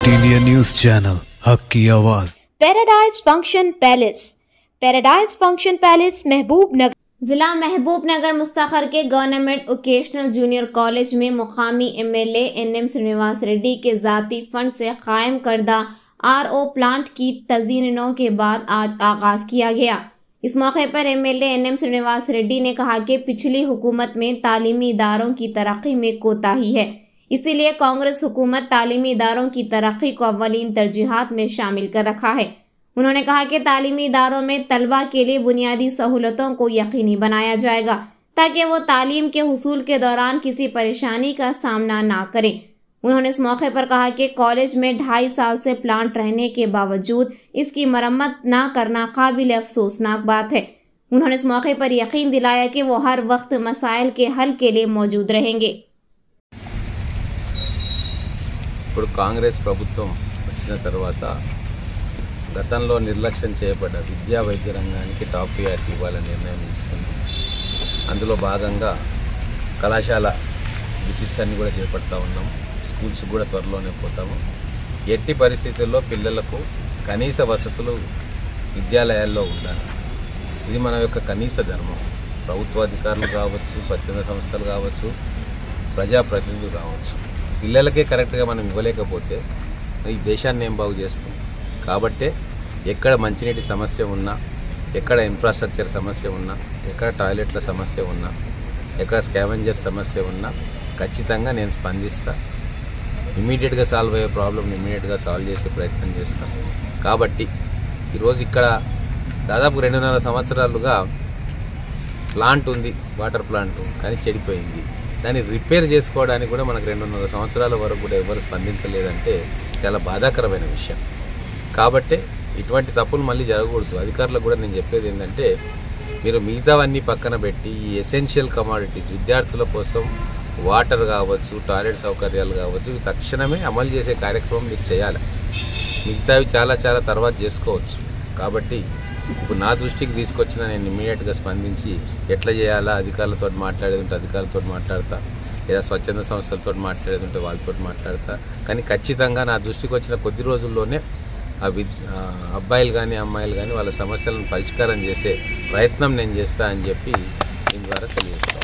India news channel हक की आवाज़। पैराडाइज फंक्शन पैलेस महबूब नगर जिला महबूब नगर मुस्तखर के गवर्नमेंट वोकेशनल जूनियर कॉलेज में मुकामी एमएलए एनएम श्रीनिवास रेड्डी के जाती फंड से कायम करदा आरओ प्लांट की तज़ीनों के बाद आज आगाज किया गया। इस मौके पर एमएलए एनएम श्रीनिवास रेड्डी ने कहा कि पिछली हुकूमत में तालीमी इदारों की तरक्की में कोताही है, इसीलिए कांग्रेस हुकूमत तालीमी इदारों की तरक्की को अव्वलीन तरजीहात में शामिल कर रखा है। उन्होंने कहा कि तालीमी इदारों में तलबा के लिए बुनियादी सहूलतों को यकीनी बनाया जाएगा ताकि वो तालीम के हुसूल के दौरान किसी परेशानी का सामना ना करें। उन्होंने इस मौके पर कहा कि कॉलेज में 2.5 साल से प्लांट रहने के बावजूद इसकी मरम्मत ना करना काबिल अफसोसनाक बात है। उन्होंने इस मौके पर यकीन दिलाया कि वो हर वक्त मसाइल के हल के लिए मौजूद रहेंगे। ఇప్పుడు కాంగ్రెస్ ప్రభుత్వం వచ్చిన తర్వాత గతంలో నిర్లక్ష్యం చేయబడ్డ విద్యా వైద్య రంగానికి టాప్ ప్రియారిటీ ఇవ్వాలని నిర్ణయం తీసుకుంది। అందులో భాగంగా కళాశాల విజిట్స్ అన్ని కూడా చేపడతా ఉన్నాం, స్కూల్స్ కూడా త్వరలోనే పోతాము। ఎట్టి పరిస్థితుల్లో పిల్లలకు కనీస వసతులు విద్యాలయాల్లో ఉండాలి, ఇది మన యొక్క కనీస ధర్మం। ప్రభుత్వ అధికారులు కావచ్చు, స్వచ్ఛంద సంస్థలు కావచ్చు, ప్రజాప్రతినిధులు కావచ్చు, పిల్లలకే కరెక్ట్గా మనం ఇవ్వలేకపోతే ఈ దేశాన్ని ఏం బాగు చేస్తాం? కాబట్టి ఎక్కడ మంచినీటి సమస్య ఉన్నా, ఎక్కడ ఇన్ఫ్రాస్ట్రక్చర్ సమస్య ఉన్నా, ఎక్కడ టాయిలెట్ల సమస్య ఉన్నా, ఎక్కడ స్కావెంజర్ సమస్య ఉన్నా ఖచ్చితంగా నేను స్పందిస్తా। ఇమీడియట్గా సాల్వ్ అయ్యే ప్రాబ్లమ్ని ఇమీడియట్గా సాల్వ్ చేసే ప్రయత్నం చేస్తాను। కాబట్టి ఈరోజు ఇక్కడ దాదాపు 2.5 సంవత్సరాలుగా ప్లాంట్ ఉంది, వాటర్ ప్లాంట్, కానీ చెడిపోయింది। దాన్ని రిపేర్ చేసుకోవడానికి కూడా మనకు 2.5 సంవత్సరాల వరకు కూడా ఎవరు స్పందించలేదంటే చాలా బాధాకరమైన విషయం। కాబట్టి ఇటువంటి తప్పులు మళ్ళీ జరగకూడదు। అధికారులకు కూడా నేను చెప్పేది ఏంటంటే, మీరు మిగతావన్నీ పక్కన పెట్టి ఈ ఎసెన్షియల్ కమాడిటీస్ విద్యార్థుల కోసం వాటర్ కావచ్చు, టాయిలెట్ సౌకర్యాలు కావచ్చు, ఇవి తక్షణమే అమలు చేసే కార్యక్రమం మీరు చేయాలి। మిగతావి చాలా తర్వాత చేసుకోవచ్చు। కాబట్టి ఇప్పుడు నా దృష్టికి తీసుకొచ్చిన నేను ఇమ్మీడియట్గా స్పందించి ఎట్లా చేయాలా, అధికారులతో మాట్లాడేది ఉంటే అధికారులతో మాట్లాడతా, లేదా స్వచ్ఛంద సంస్థలతో మాట్లాడేది ఉంటే వాళ్ళతో మాట్లాడతా। కానీ ఖచ్చితంగా నా దృష్టికి వచ్చిన కొద్ది రోజుల్లోనే అబ్బాయిలు కానీ అమ్మాయిలు కానీ వాళ్ళ సమస్యలను పరిష్కారం చేసే ప్రయత్నం నేను చేస్తా అని చెప్పి దీని ద్వారా తెలియజేస్తాను।